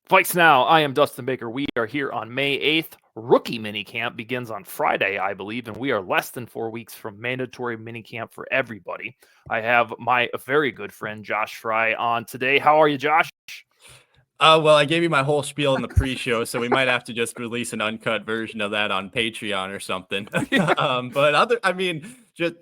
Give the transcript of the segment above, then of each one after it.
VikesNow, I am Dustin Baker. We are here on May 8th. Rookie minicamp begins on Friday, I believe, and we are less than 4 weeks from mandatory minicamp for everybody. I have my very good friend Josh Frey on today. How are you, Josh? Well, I gave you my whole spiel in the pre-show, so we might have to just release an uncut version of that on Patreon or something. Just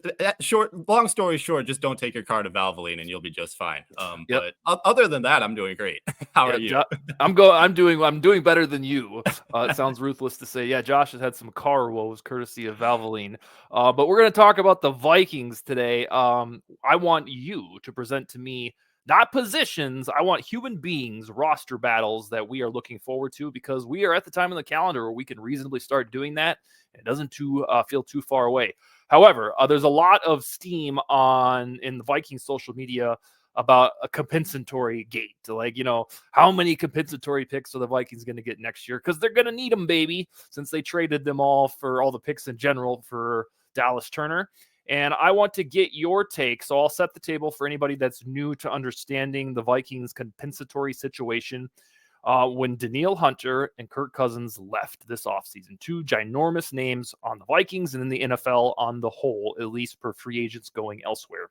long story short, just don't take your car to Valvoline and you'll be just fine. Yep. But other than that, I'm doing great. How are you? I'm doing better than you. It sounds ruthless to say. Yeah, Josh has had some car woes courtesy of Valvoline. But we're going to talk about the Vikings today. I want you to present to me not positions. I want human beings roster battles that we are looking forward to because we are at the time in the calendar where we can reasonably start doing that. It doesn't feel too far away. However, there's a lot of steam in the Vikings social media about a compensatory gate. Like, how many compensatory picks are the Vikings going to get next year? Because they're going to need them, baby, since they traded them all for all the picks in general for Dallas Turner. And I want to get your take. So I'll set the table for anybody that's new to understanding the Vikings compensatory situation. When Danielle Hunter and Kirk Cousins left this offseason, two ginormous names on the Vikings and in the NFL on the whole, at least per free agents going elsewhere.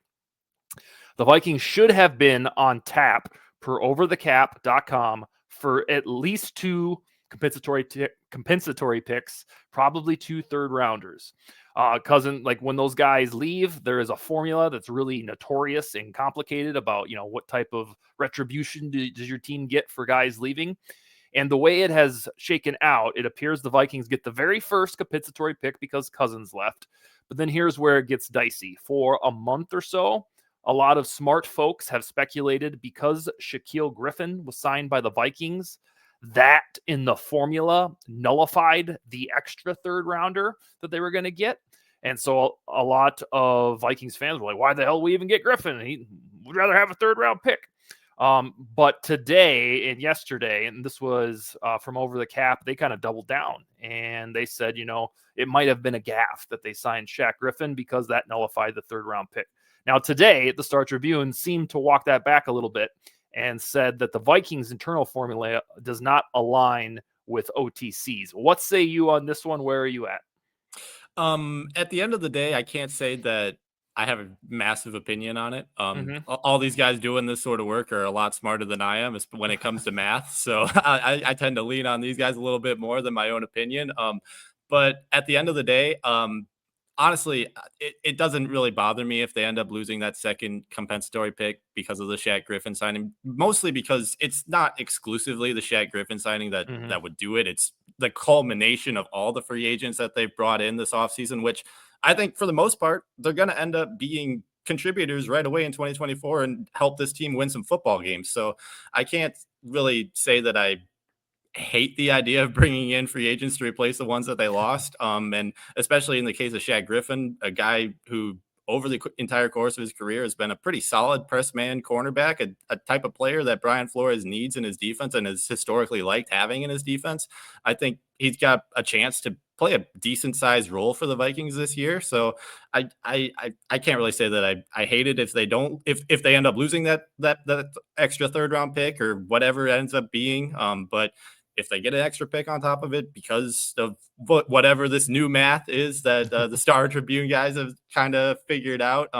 The Vikings should have been on tap per overthecap.com for at least two compensatory picks, probably 2 third-rounders. Like when those guys leave, there is a formula that's really notorious and complicated about, what type of retribution does your team get for guys leaving. And the way it has shaken out, it appears the Vikings get the very first compensatory pick because Cousins left. But then here's where it gets dicey. For a month or so, a lot of smart folks have speculated because Shaquille Griffin was signed by the Vikings, that in the formula nullified the extra third rounder that they were going to get. And so a lot of Vikings fans were like, why the hell we even get Griffin? We'd rather have a third round pick. But today and yesterday, and this was from Over the Cap, they kind of doubled down and they said, it might have been a gaffe that they signed Shaq Griffin because that nullified the third round pick. Now, today, the Star Tribune seemed to walk that back a little bit and said that the Vikings' internal formula does not align with OTCs. What say you on this one? Where are you at? At the end of the day, I can't say that I have a massive opinion on it. All these guys doing this sort of work are a lot smarter than I am when it comes to math. So I tend to lean on these guys a little bit more than my own opinion. But at the end of the day, honestly, it doesn't really bother me if they end up losing that second compensatory pick because of the Shaq Griffin signing, mostly because it's not exclusively the Shaq Griffin signing that would do it. It's the culmination of all the free agents that they've brought in this offseason, which I think for the most part, they're going to end up being contributors right away in 2024 and help this team win some football games. So I can't really say that I hate the idea of bringing in free agents to replace the ones that they lost. And especially in the case of Shaq Griffin, a guy who over the entire course of his career has been a pretty solid press man cornerback, a type of player that Brian Flores needs in his defense and has historically liked having in his defense. I think he's got a chance to play a decent sized role for the Vikings this year. So I can't really say that I hate it if they end up losing that extra third round pick or whatever it ends up being. But if they get an extra pick on top of it because of whatever this new math is that the Star Tribune guys have kind of figured out,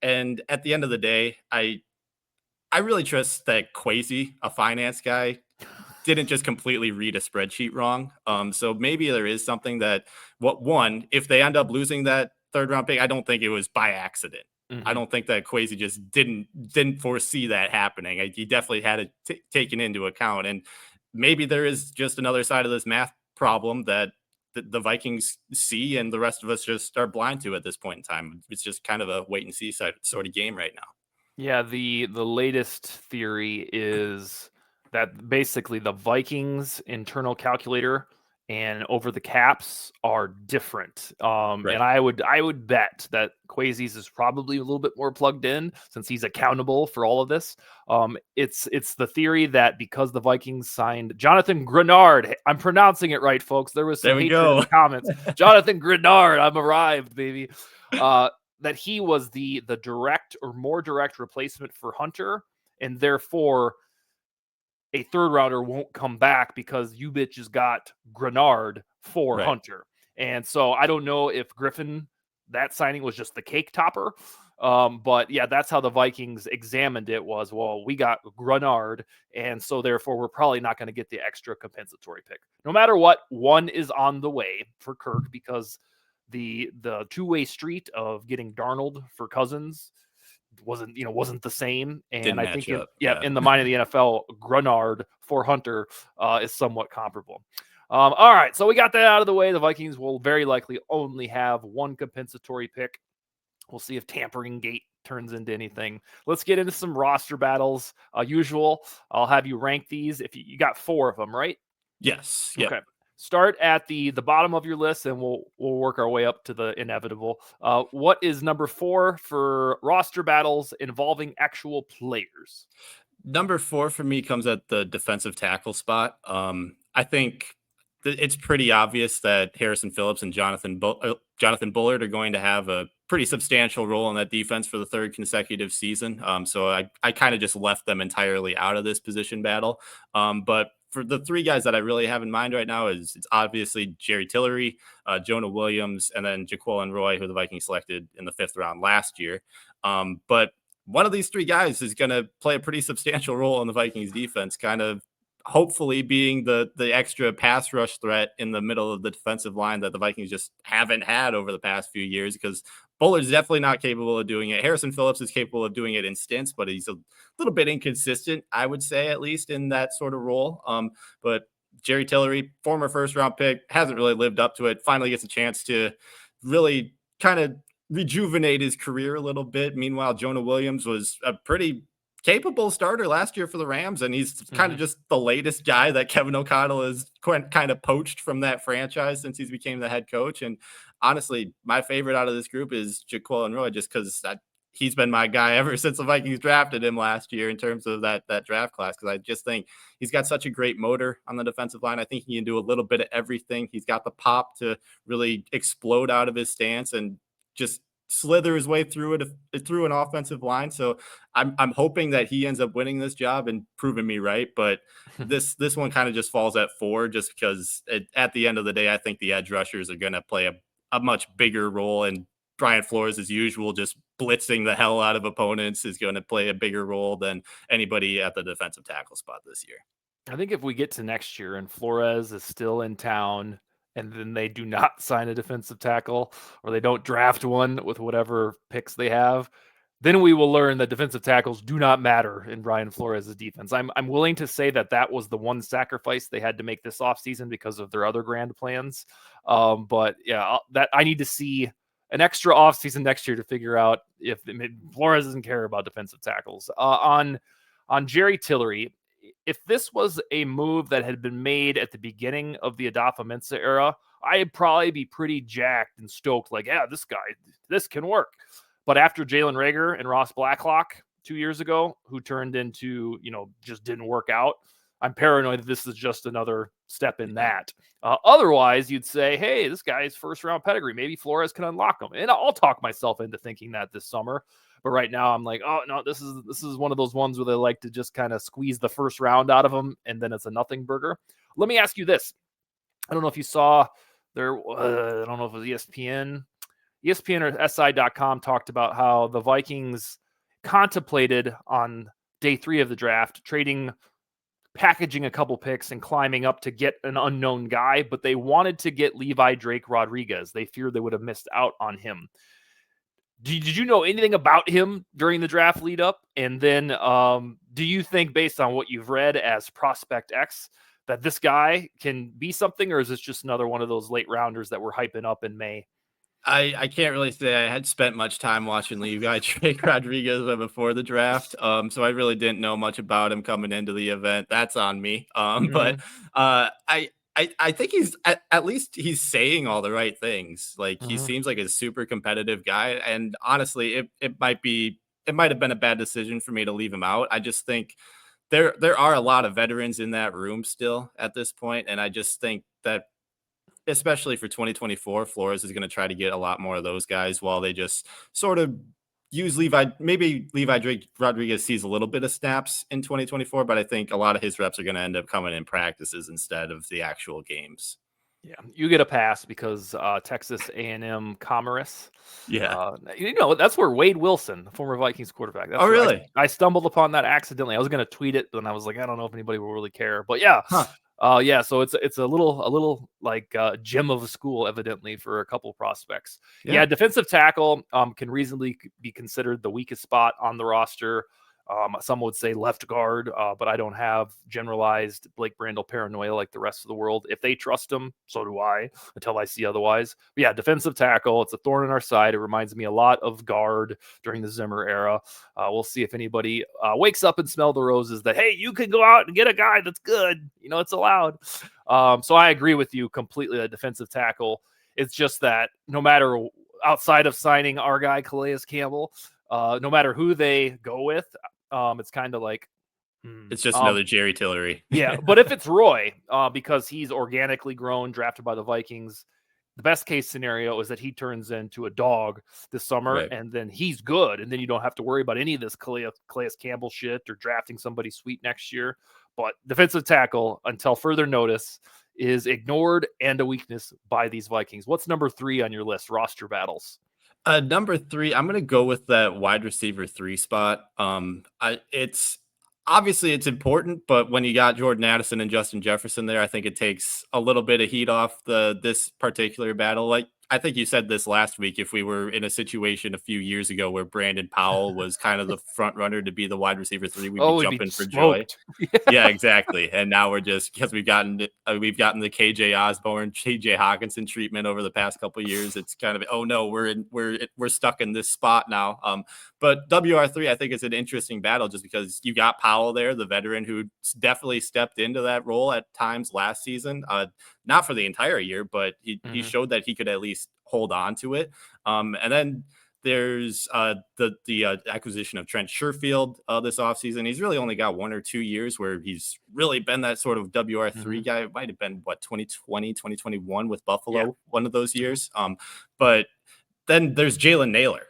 and at the end of the day, I really trust that Kwesi, a finance guy, didn't just completely read a spreadsheet wrong. So maybe there is something that if they end up losing that third round pick, I don't think it was by accident. I don't think that Kwesi just didn't foresee that happening. He definitely had it taken into account. And maybe there is just another side of this math problem that the Vikings see and the rest of us just are blind to at this point in time. It's just kind of a wait and see sort of game right now. Yeah, the latest theory is that basically the Vikings internal calculator and over the caps are different. Right. And I would bet that Kwesi's is probably a little bit more plugged in since he's accountable for all of this. It's the theory that because the Vikings signed Jonathan Grenard, I'm pronouncing it right, folks. There was some hatred in the comments. Jonathan Grenard, I've arrived, baby. That he was the direct or more direct replacement for Hunter, and therefore a third rounder won't come back because you bitches got Grenard for Right. Hunter. And so I don't know if Griffin, that signing was just the cake topper. But yeah, that's how the Vikings examined it was, well, we got Grenard, and so therefore we're probably not going to get the extra compensatory pick. No matter what, one is on the way for Kirk because the two-way street of getting Darnold for Cousins wasn't the same. And Didn't I match think up. in the mind of the NFL, Grenard for Hunter is somewhat comparable. All right, so we got that out of the way. The Vikings will very likely only have one compensatory pick. We'll see if tampering gate turns into anything. Let's get into some roster battles. Usual, I'll have you rank these. If you got 4 of them, right? Yes. Yep. Okay. Start at the bottom of your list, and we'll work our way up to the inevitable. What is number 4 for roster battles involving actual players? Number 4 for me comes at the defensive tackle spot. I think it's pretty obvious that Harrison Phillips and Jonathan Bullard are going to have a pretty substantial role in that defense for the 3rd consecutive season. So I kind of just left them entirely out of this position battle. But for the 3 guys that I really have in mind right now it's obviously Jerry Tillery, Jonah Williams, and then Jaquelin Roy, who the Vikings selected in the 5th round last year. But one of these 3 guys is going to play a pretty substantial role in the Vikings defense, kind of hopefully being the extra pass rush threat in the middle of the defensive line that the Vikings just haven't had over the past few years, because Bullard's definitely not capable of doing it. Harrison Phillips is capable of doing it in stints, but he's a little bit inconsistent, I would say, at least in that sort of role. But Jerry Tillery, former 1st round pick, hasn't really lived up to it. Finally gets a chance to really kind of rejuvenate his career a little bit. Meanwhile, Jonah Williams was a pretty capable starter last year for the Rams, and he's kind of just the latest guy that Kevin O'Connell has kind of poached from that franchise since he's became the head coach. And honestly, my favorite out of this group is Jaquelin Roy, just because he's been my guy ever since the Vikings drafted him last year in terms of that draft class, because I just think he's got such a great motor on the defensive line. I think he can do a little bit of everything. He's got the pop to really explode out of his stance and just slither his way through an offensive line. So I'm hoping that he ends up winning this job and proving me right. But this one kind of just falls at 4, just because at the end of the day, I think the edge rushers are going to play a much bigger role, and Brian Flores, as usual, just blitzing the hell out of opponents, is going to play a bigger role than anybody at the defensive tackle spot this year. I think if we get to next year and Flores is still in town, and then they do not sign a defensive tackle, or they don't draft one with whatever picks they have, then we will learn that defensive tackles do not matter in Brian Flores' defense. I'm willing to say that was the one sacrifice they had to make this offseason because of their other grand plans. But yeah, that I need to see an extra offseason next year to figure out if Flores doesn't care about defensive tackles. On Jerry Tillery, if this was a move that had been made at the beginning of the Adolfo-Mensa era, I'd probably be pretty jacked and stoked, like, yeah, this can work. But after Jalen Reagor and Ross Blacklock 2 years ago, who turned into, just didn't work out, I'm paranoid that this is just another step in that. Otherwise, you'd say, hey, this guy's 1st round pedigree. Maybe Flores can unlock him. And I'll talk myself into thinking that this summer. But right now, I'm like, oh no, this is one of those ones where they like to just kind of squeeze the 1st round out of them, and then it's a nothing burger. Let me ask you this: I don't know if you saw there. I don't know if it was ESPN or SI.com talked about how the Vikings contemplated on day 3 of the draft packaging a couple picks and climbing up to get an unknown guy, but they wanted to get Levi Drake Rodriguez. They feared they would have missed out on him. Did you know anything about him during the draft lead up? And then do you think, based on what you've read as Prospect X, that this guy can be something, or is this just another one of those late rounders that we're hyping up in May? I can't really say I had spent much time watching Levi Drake Rodriguez before the draft. So I really didn't know much about him coming into the event. That's on me. But I think he's at least he's saying all the right things. Like, he seems like a super competitive guy. And honestly, it might have been a bad decision for me to leave him out. I just think there are a lot of veterans in that room still at this point, and I just think that, especially for 2024, Flores is going to try to get a lot more of those guys while they just sort of use maybe Rodriguez sees a little bit of snaps in 2024, but I think a lot of his reps are going to end up coming in practices instead of the actual games. Yeah, you get a pass because Texas A&M Commerce. Yeah. That's where Wade Wilson, the former Vikings quarterback. Oh, That's where really? I stumbled upon that accidentally. I was going to tweet it, but then I was like, I don't know if anybody will really care. But yeah, Huh. yeah. So it's a little like gem of a school, evidently, for a couple prospects. Yeah, Yeah. defensive tackle can reasonably be considered the weakest spot on the roster. Some would say left guard, but I don't have generalized Blake Brandel paranoia like the rest of the world. If they trust him, so do I, until I see otherwise. But yeah, defensive tackle, it's a thorn in our side. It reminds me a lot of guard during the Zimmer era. We'll see if anybody wakes up and smell the roses that, hey, you can go out and get a guy that's good. It's allowed. So I agree with you completely, a defensive tackle. It's just that no matter outside of signing our guy, Calais Campbell, no matter who they go with, it's kind of like, It's just another Jerry Tillery. yeah. But if it's Roy, because he's organically grown, drafted by the Vikings, the best case scenario is that he turns into a dog this summer, Right. and then he's good, and then you don't have to worry about any of this Calais Campbell shit or drafting somebody sweet next year. But defensive tackle, until further notice, is ignored and a weakness by these Vikings. What's number 3 on your list? Roster battles. Number 3, I'm going to go with that wide receiver 3 spot. It's obviously it's important, but when you got Jordan Addison and Justin Jefferson there, I think it takes a little bit of heat off this particular battle. Like I think you said this last week, if we were in a situation a few years ago where Brandon Powell was kind of the front runner to be the wide receiver 3, we'd be jumping for joy. Yeah, exactly. And now we're just because we've gotten the KJ Osborne, TJ Hawkinson treatment over the past couple of years. It's kind of, oh no, we're stuck in this spot now. But WR3, I think is an interesting battle just because you got Powell there, the veteran who definitely stepped into that role at times last season. Not for the entire year, but he showed that he could at least hold on to it. And then there's the acquisition of Trent Sherfield this offseason. He's really only got 1 or 2 years where he's really been that sort of WR3 guy. It might have been 2020, 2021 with Buffalo, one of those years. But then there's Jalen Naylor.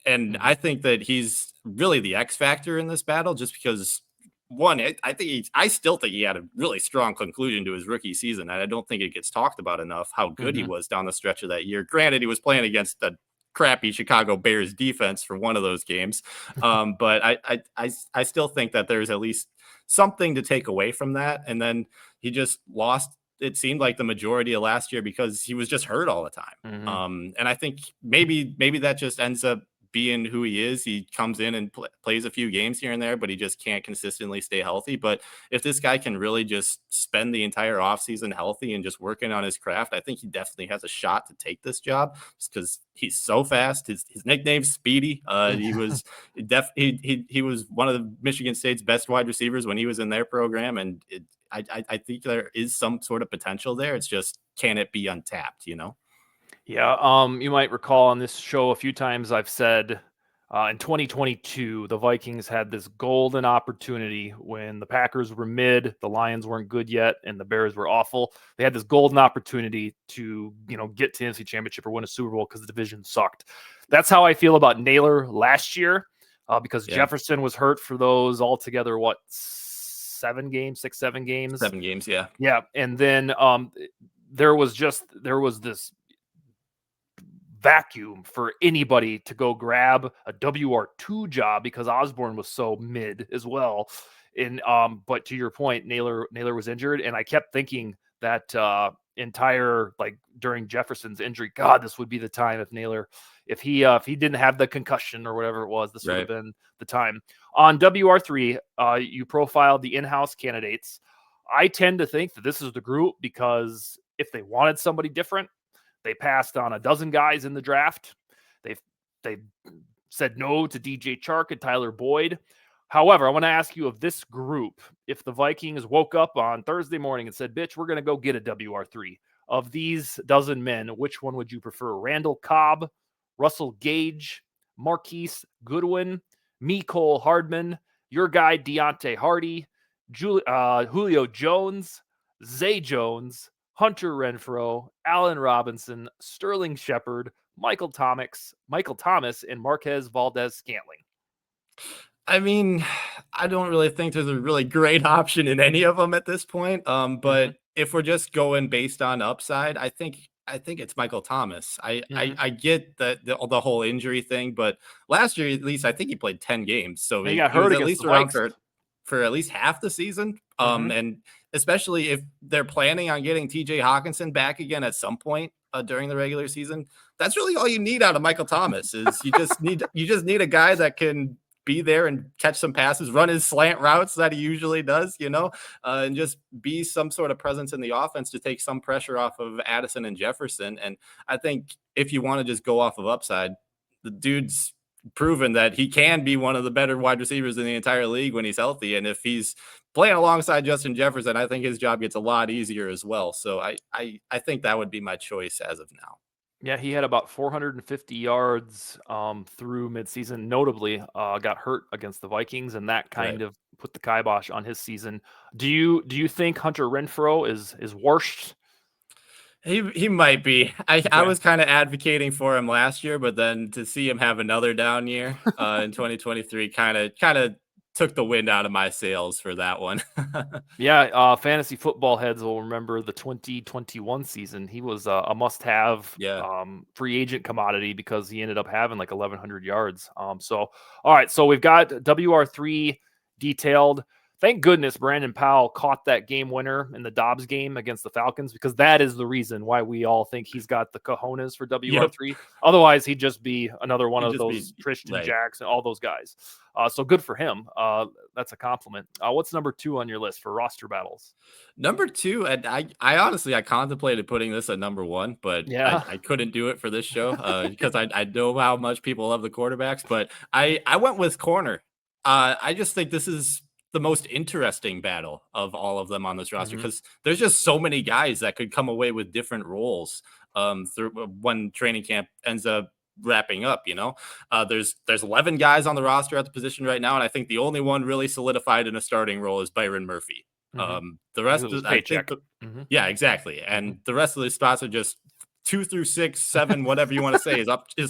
And I think that he's really the X factor in this battle just because one, I still think he had a really strong conclusion to his rookie season. And I don't think it gets talked about enough how good he was down the stretch of that year. Granted, he was playing against the crappy Chicago Bears defense for one of those games. But I still think that there's at least something to take away from that. And then he just lost, it seemed like the majority of last year because he was just hurt all the time. And I think maybe that just ends up being who he is. He comes in and plays a few games here and there, but he just can't consistently stay healthy. But if this guy can really just spend the entire offseason healthy and just working on his craft, I think he definitely has a shot to take this job just because he's so fast. His nickname's Speedy. He was he was one of the Michigan State's best wide receivers when he was in their program. And I think there is some sort of potential there. It's just, can it be untapped, Yeah, you might recall on this show a few times I've said in 2022, the Vikings had this golden opportunity when the Packers were mid, the Lions weren't good yet, and the Bears were awful. They had this golden opportunity to, get to the NFC Championship or win a Super Bowl because the division sucked. That's how I feel about Naylor last year because Jefferson was hurt for those altogether, 7 games? 7 games, yeah. Yeah, and then there was this vacuum for anybody to go grab a WR2 job because Osborne was so mid as well. And but to your point, Naylor was injured, and I kept thinking that entire during Jefferson's injury, God, this would be the time if he didn't have the concussion or whatever it was, this would have been the time. On WR3, you profiled the in-house candidates. I tend to think that this is the group because if they wanted somebody different, they passed on a dozen guys in the draft. They said no to DJ Chark and Tyler Boyd. However, I want to ask you of this group, if the Vikings woke up on Thursday morning and said, bitch, we're going to go get a WR3. Of these dozen men, which one would you prefer? Randall Cobb, Russell Gage, Marquise Goodwin, Mecole Hardman, your guy Deontay Hardy, Julio Jones, Zay Jones, Hunter Renfrow, Allen Robinson, Sterling Shepard, Michael Thomas, and Marquez Valdez-Scantling? I mean, I don't really think there's a really great option in any of them at this point. Mhm, But if we're just going based on upside, I think it's Michael Thomas. mhm. I get the whole injury thing, but last year at least I think he played 10 games, so He got he was hurt at against the least around Vikes. for at least half the season. Mhm. And especially if they're planning on getting TJ Hawkinson back again at some point during the regular season, that's really all you need out of Michael Thomas. Is you just need a guy that can be there and catch some passes, run his slant routes that he usually does, and just be some sort of presence in the offense to take some pressure off of Addison and Jefferson. And I think if you want to just go off of upside, the dude's proven that he can be one of the better wide receivers in the entire league when he's healthy. And if he's playing alongside Justin Jefferson, I think his job gets a lot easier as well. So I think that would be my choice as of now. Yeah, he had about 450 yards through midseason. Notably, got hurt against the Vikings, and that kind Right. of put the kibosh on his season. Do you think Hunter Renfrow is worse? He might be. I Okay. was kind of advocating for him last year, but then to see him have another down year in 2023 kind of took the wind out of my sails for that one. Yeah, fantasy football heads will remember the 2021 season. He was a must-have Yeah. free agent commodity because he ended up having like 1,100 yards. So, all right, so we've got WR3 detailed. Thank goodness Brandon Powell caught that game winner in the Dobbs game against the Falcons, because that is the reason why we all think he's got the cojones for Yep. WR3. Otherwise, he'd just be another one He'd of just be those Christian right. Jacks and all those guys. So good for him. That's a compliment. What's number 2 on your list for roster battles? Number two, and I honestly I contemplated putting this at number one, but Yeah. I couldn't do it for this show because I know how much people love the quarterbacks. But I went with corner. I just think this is the most interesting battle of all of them on this roster Mhm. because there's just so many guys that could come away with different roles through when training camp ends up wrapping up. There's 11 guys on the roster at the position right now, and I think the only one really solidified in a starting role is Byron Murphy. Mhm. The Because rest of his is, I think, paycheck. Mhm. yeah, exactly. Mhm. And the rest of the spots are just 2 through 6, 7, whatever you want to say, is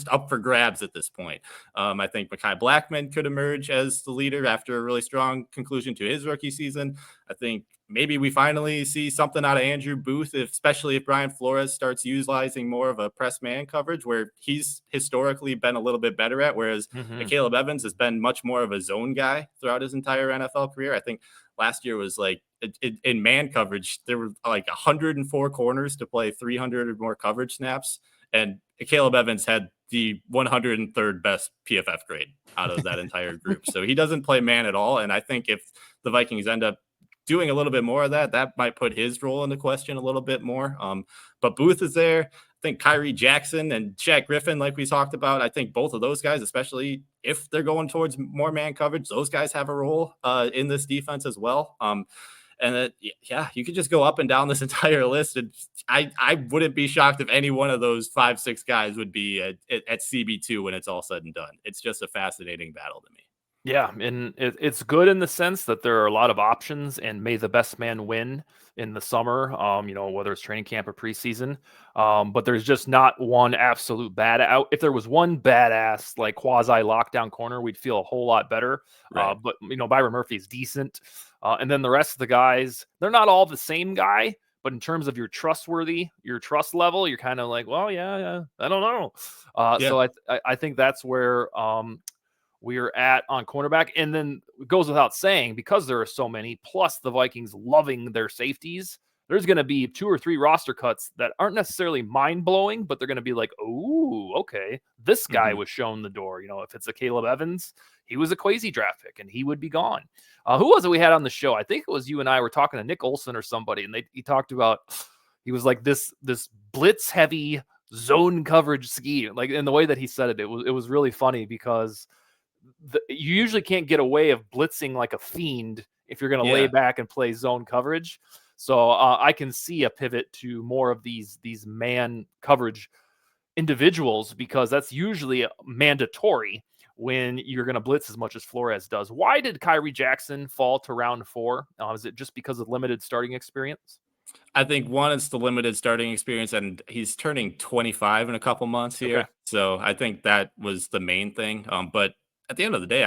up for grabs at this point. I think Mekhi Blackman could emerge as the leader after a really strong conclusion to his rookie season. I think maybe we finally see something out of Andrew Booth, especially if Brian Flores starts utilizing more of a press man coverage where he's historically been a little bit better at, whereas Mhm. Caleb Evans has been much more of a zone guy throughout his entire NFL career. I think last year was like in man coverage, there were like 104 corners to play 300 or more coverage snaps. And Caleb Evans had the 103rd best PFF grade out of that entire group. So he doesn't play man at all. And I think if the Vikings end up doing a little bit more of that, that might put his role into question a little bit more. But Booth is there. I think Kyrie Jackson and Shaq Griffin, like we talked about, I think both of those guys, especially if they're going towards more man coverage, those guys have a role in this defense as well. Yeah, you could just go up and down this entire list. And I wouldn't be shocked if any one of those 5, 6 guys would be at CB2 when it's all said and done. It's just a fascinating battle to me. Yeah, and it's good in the sense that there are a lot of options, and may the best man win in the summer. Whether it's training camp or preseason. But there's just not one absolute bad out. If there was one badass like quasi lockdown corner, we'd feel a whole lot better. Right. But Byron Murphy's decent, and then the rest of the guys, they're not all the same guy. But in terms of your trust level, you're kind of like, well, yeah, I don't know. Yeah. So I think that's where we're at on cornerback. And then it goes without saying, because there are so many, plus the Vikings loving their safeties, there's going to be 2 or 3 roster cuts that aren't necessarily mind blowing, but they're going to be like, oh, okay, this guy Hmm. was shown the door. If it's a Caleb Evans, he was a Quasi draft pick and he would be gone. Who was it we had on the show? I think it was you and I were talking to Nick Olson or somebody, and he talked about, he was like this blitz heavy zone coverage scheme. Like, in the way that he said it was really funny, because you usually can't get away of blitzing like a fiend if you're going to lay Yeah. back and play zone coverage. So I can see a pivot to more of these man coverage individuals, because that's usually mandatory when you're going to blitz as much as Flores does. Why did Kyrie Jackson fall to round 4? Is it just because of limited starting experience? I think one, it's the limited starting experience, and he's turning 25 in a couple months Okay. here, so I think that was the main thing. But at the end of the day,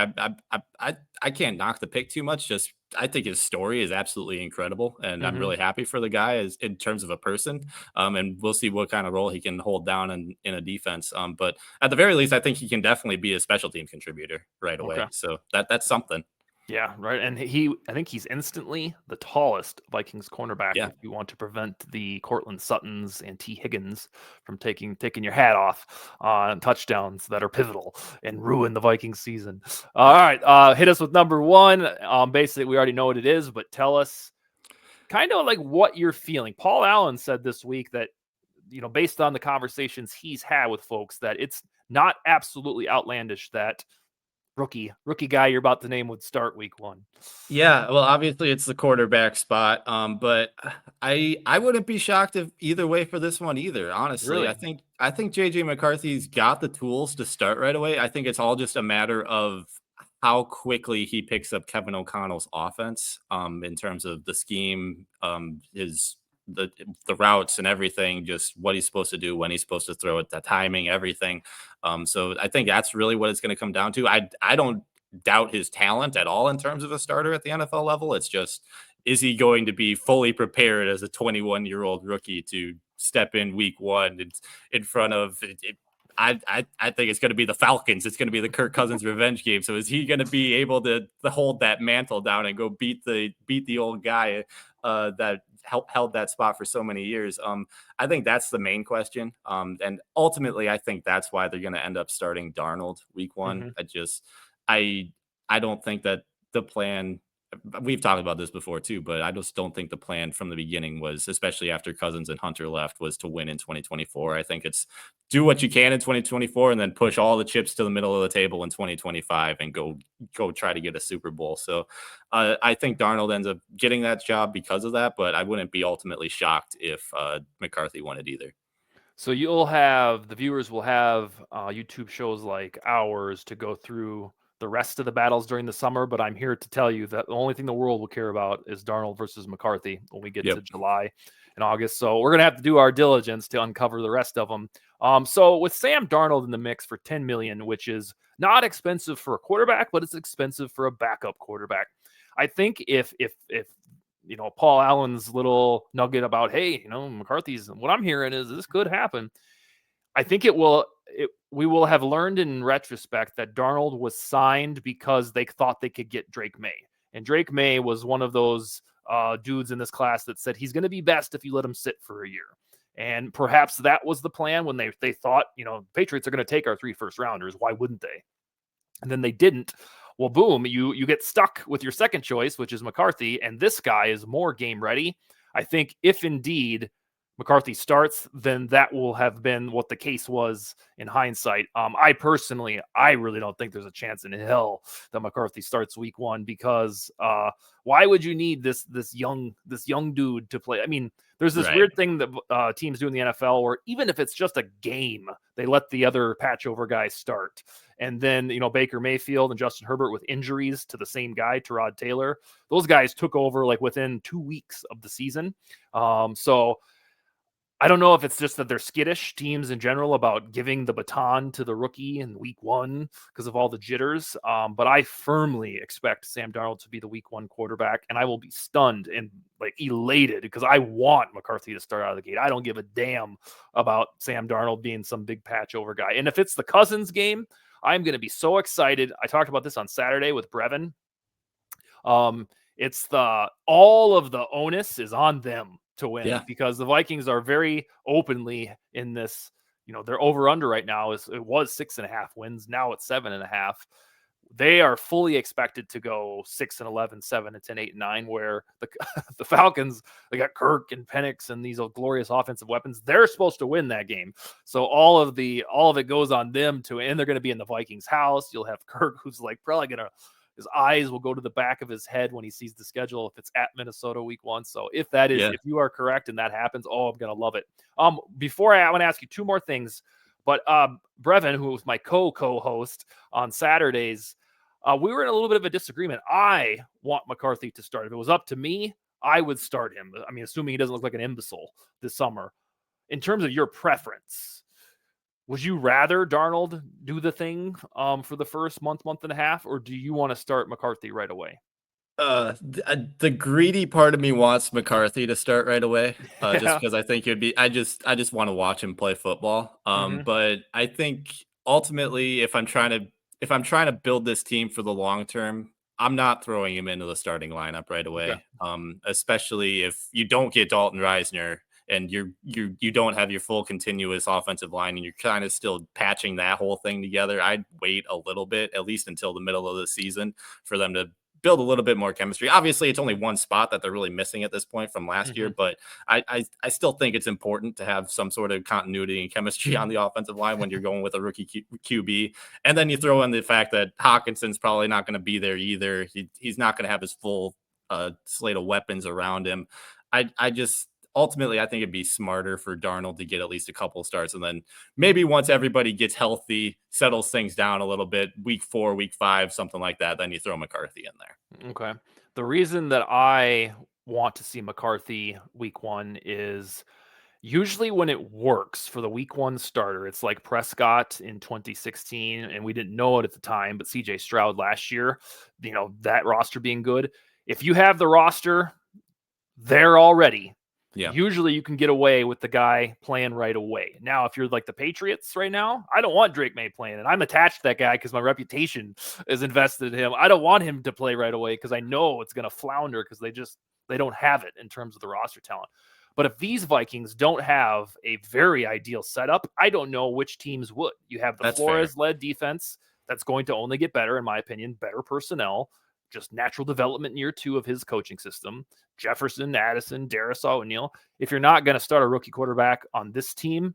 I can't knock the pick too much. Just I think his story is absolutely incredible, and I'm Hmm. really happy for the guy as in terms of a person. And we'll see what kind of role he can hold down in a defense. But at the very least, I think he can definitely be a special team contributor right Okay. away. So that's something. Yeah, right. And I think he's instantly the tallest Vikings cornerback Yeah. if you want to prevent the Cortland Suttons and T. Higgins from taking your hat off on touchdowns that are pivotal and ruin the Vikings season. All right, hit us with number one. Basically, we already know what it is, but tell us kind of like what you're feeling. Paul Allen said this week that based on the conversations he's had with folks, that it's not absolutely outlandish that rookie guy you're about to name would start week one. Yeah, well, obviously it's the quarterback spot, but I wouldn't be shocked if either way for this one either. Honestly, Really? I think JJ McCarthy's got the tools to start right away. I think it's all just a matter of how quickly he picks up Kevin O'Connell's offense, in terms of the scheme, his the routes and everything, just what he's supposed to do, when he's supposed to throw it, the timing, everything. So I think that's really what it's going to come down to. I don't doubt his talent at all in terms of a starter at the NFL level. It's just, is he going to be fully prepared as a 21-year-old rookie to step in week one in front of it? I think it's going to be the Falcons. It's going to be the Kirk Cousins revenge game. So is he going to be able to hold that mantle down and go beat the old guy that held that spot for so many years? I think that's the main question. And ultimately, I think that's why they're going to end up starting Darnold week one. Mhm. I I don't think that the plan, we've talked about this before too, but I just don't think the plan from the beginning was, especially after Cousins and Hunter left, was to win in 2024. I think it's do what you can in 2024 and then push all the chips to the middle of the table in 2025 and go try to get a Super Bowl. So I think Darnold ends up getting that job because of that, but I wouldn't be ultimately shocked if McCarthy won it either. So the viewers will have YouTube shows like ours to go through the rest of the battles during the summer, but I'm here to tell you that the only thing the world will care about is Darnold versus McCarthy when we get to Yep. July and August. So we're gonna have to do our diligence to uncover the rest of them. So with Sam Darnold in the mix for 10 million, which is not expensive for a quarterback, but it's expensive for a backup quarterback. I think if Paul Allen's little nugget about, hey, McCarthy's, what I'm hearing is this could happen. I think we will have learned in retrospect that Darnold was signed because they thought they could get Drake May. And Drake May was one of those dudes in this class that said he's going to be best if you let him sit for a year. And perhaps that was the plan when they thought, Patriots are going to take our 3 first rounders. Why wouldn't they? And then they didn't. Well, boom, you get stuck with your second choice, which is McCarthy, and this guy is more game ready. I think if indeed McCarthy starts, then that will have been what the case was in hindsight. I really don't think there's a chance in hell that McCarthy starts week one because why would you need this young dude to play? I mean, there's this Right. weird thing that teams do in the NFL where even if it's just a game, they let the other patch over guys start. And then, Baker Mayfield and Justin Herbert with injuries to the same guy, Tyrod Taylor, those guys took over like within 2 weeks of the season. So I don't know if it's just that they're skittish, teams in general, about giving the baton to the rookie in week one because of all the jitters. But I firmly expect Sam Darnold to be the week one quarterback, and I will be stunned and like elated because I want McCarthy to start out of the gate. I don't give a damn about Sam Darnold being some big patch over guy. And if it's the Cousins game, I'm going to be so excited. I talked about this on Saturday with Brevin. It's all of the onus is on them to win Yeah. because the Vikings are very openly in this. Their over under right now it was 6.5 wins. Now it's 7.5. They are fully expected to go 6-11, 7-10, 8-9. Where the the Falcons, they got Kirk and Penix and these glorious offensive weapons. They're supposed to win that game. So all of it goes on them and they're going to be in the Vikings' house. You'll have Kirk, who's like probably gonna. His eyes will go to the back of his head when he sees the schedule if it's at Minnesota week one. So if Yeah. you are correct and that happens, I'm gonna love it. Before I want to ask you 2 more things, but Brevin, who was my co-host on Saturdays, we were in a little bit of a disagreement. I want McCarthy to start. If it was up to me, I would start him. I mean, assuming he doesn't look like an imbecile this summer. In terms of your preference, would you rather Darnold do the thing for the first month and a half, or do you want to start McCarthy right away? The greedy part of me wants McCarthy to start right away, just Yeah. because I think it'd be. I just want to watch him play football. Hmm. But I think ultimately, if I'm trying to build this team for the long term, I'm not throwing him into the starting lineup right Okay. away. Especially if you don't get Dalton Reisner and you don't have your full continuous offensive line and you're kind of still patching that whole thing together. I'd wait a little bit, at least until the middle of the season, for them to build a little bit more chemistry. Obviously, it's only one spot that they're really missing at this point from last year, Hmm. but I still think it's important to have some sort of continuity and chemistry on the offensive line when you're going with a rookie QB. And then you throw in the fact that Hawkinson's probably not going to be there either. He's not going to have his full slate of weapons around him. I just ultimately, I think it'd be smarter for Darnold to get at least a couple starts. And then maybe once everybody gets healthy, settles things down a little bit, week 4, week 5, something like that, then you throw McCarthy in there. Okay. The reason that I want to see McCarthy week 1 is usually when it works for the week 1 starter, it's like Prescott in 2016, and we didn't know it at the time, but CJ Stroud last year, that roster being good. If you have the roster there already, Yeah. usually you can get away with the guy playing right away. Now, if you're like the Patriots right now, I don't want Drake May playing, and I'm attached to that guy because my reputation is invested in him. I don't want him to play right away because I know it's going to flounder because they don't have it in terms of the roster talent. But if these Vikings don't have a very ideal setup, I don't know which teams would. You have the That's fair. Flores-led defense that's going to only get better, in my opinion, better personnel, just natural development in year 2 of his coaching system. Jefferson, Addison, Darisaw, O'Neal. If you're not going to start a rookie quarterback on this team,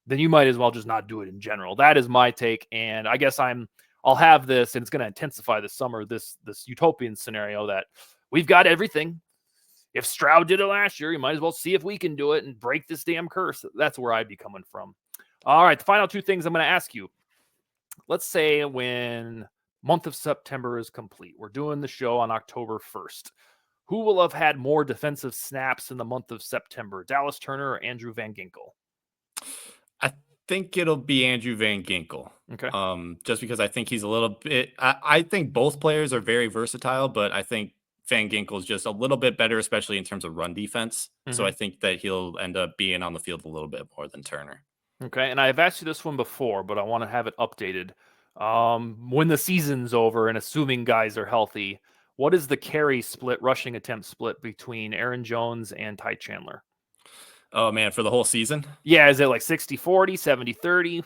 then you might as well just not do it in general. That is my take, and I guess I'll have this, and it's going to intensify this summer. This utopian scenario that we've got everything. If Stroud did it last year, you might as well see if we can do it and break this damn curse. That's where I'd be coming from. All right, the final 2 things I'm going to ask you. Let's say when month of September is complete, we're doing the show on October 1st. Who will have had more defensive snaps in the month of September, Dallas Turner or Andrew Van Ginkel? I think it'll be Andrew Van Ginkel. Okay. Just because I think he's a little bit. I think both players are very versatile, but I think Van Ginkel's just a little bit better, especially in terms of run defense. So I Mm-hmm. think that he'll end up being on the field a little bit more than Turner. Okay. And I've asked you this one before, but I want to have it updated. When the season's over and assuming guys are healthy, what is the carry split, rushing attempt split between Aaron Jones and Ty Chandler? Oh man, for the whole season, Yeah, is it like 60-40, 70-30?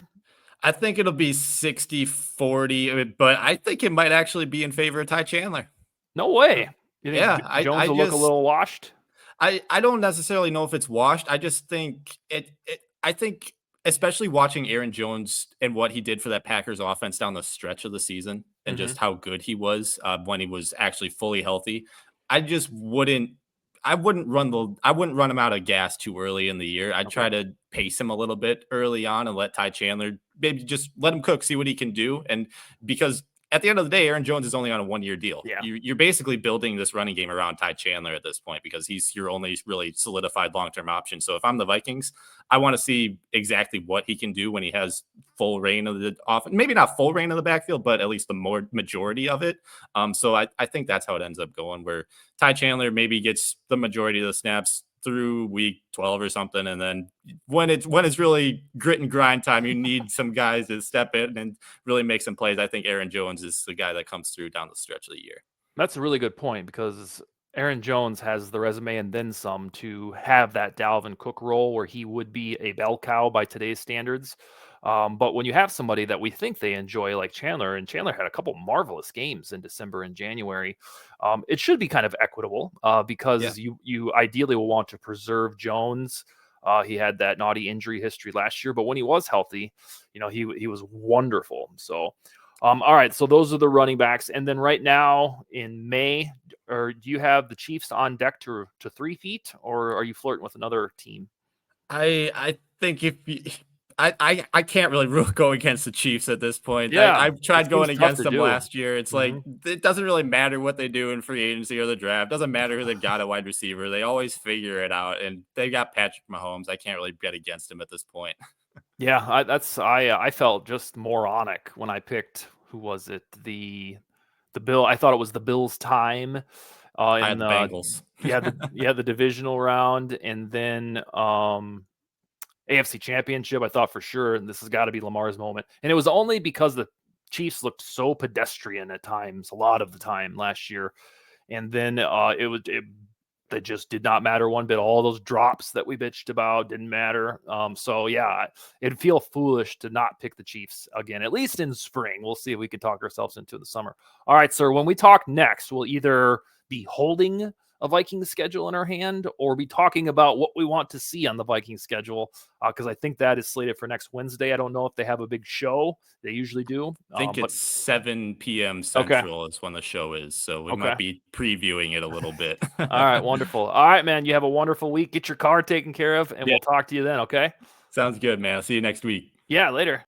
I think it'll be 60-40, but I think it might actually be in favor of Ty Chandler. No way. You think Yeah, Jones will look a little washed? I don't necessarily know if it's washed. I just think I think especially watching Aaron Jones and what he did for that Packers offense down the stretch of the season and Mm-hmm. just how good he was when he was actually fully healthy. I just wouldn't I wouldn't run him out of gas too early in the year. I'd Okay. try to pace him a little bit early on and let Ty Chandler maybe just let him cook, see what he can do. And because at the end of the day, Aaron Jones is only on a 1-year deal. Yeah. You're basically building this running game around Ty Chandler at this point because he's your only really solidified long-term option. So if I'm the Vikings, I want to see exactly what he can do when he has full reign of the offense. Maybe not full reign of the backfield, but at least the more majority of it. So I think that's how it ends up going, where Ty Chandler maybe gets the majority of the snaps through week 12 or something, and then when it's really grit and grind time, you need some guys to step in and really make some plays. I think Aaron Jones is the guy that comes through down the stretch of the year. That's a really good point because Aaron Jones has the resume and then some to have that Dalvin Cook role where he would be a bell cow by today's standards. But when you have somebody that we think they enjoy, like Chandler, and Chandler had a couple marvelous games in December and January, it should be kind of equitable Yeah. because you ideally will want to preserve Jones. He had that naughty injury history last year, but when he was healthy, he was wonderful. So all right, so those are the running backs, and then right now in May, or do you have the Chiefs on deck to 3 feet, or are you flirting with another team? I think I can't really go against the Chiefs at this point. Yeah, I've it tried seems going tough against to them do. last year. It's like Mhm. it doesn't really matter what they do in free agency or the draft. Doesn't matter who they've got at wide receiver. They always figure it out, and they got Patrick Mahomes. I can't really bet against him at this point. Yeah, I felt just moronic when I picked who was it? The Bill. I thought it was the Bills' time I in had the Bengals. the divisional round, and then AFC Championship. I thought for sure this has got to be Lamar's moment, and it was only because the Chiefs looked so pedestrian at times, a lot of the time last year, and then that just did not matter one bit. All those drops that we bitched about didn't matter. So yeah, it'd feel foolish to not pick the Chiefs again, at least in spring. We'll see if we can talk ourselves into the summer. All right, sir. When we talk next, we'll either be holding a Vikings schedule in our hand or be talking about what we want to see on the Vikings schedule, because I think that is slated for next Wednesday. I don't know if they have a big show. They usually do. I think But it's 7 p.m. okay. Central is when the show is, so we Okay. might be previewing it a little bit. All right, wonderful. All right, man, you have a wonderful week. Get your car taken care of, and Yeah, we'll talk to you then, okay? sounds good, man. I'll see you next week. Yeah, later.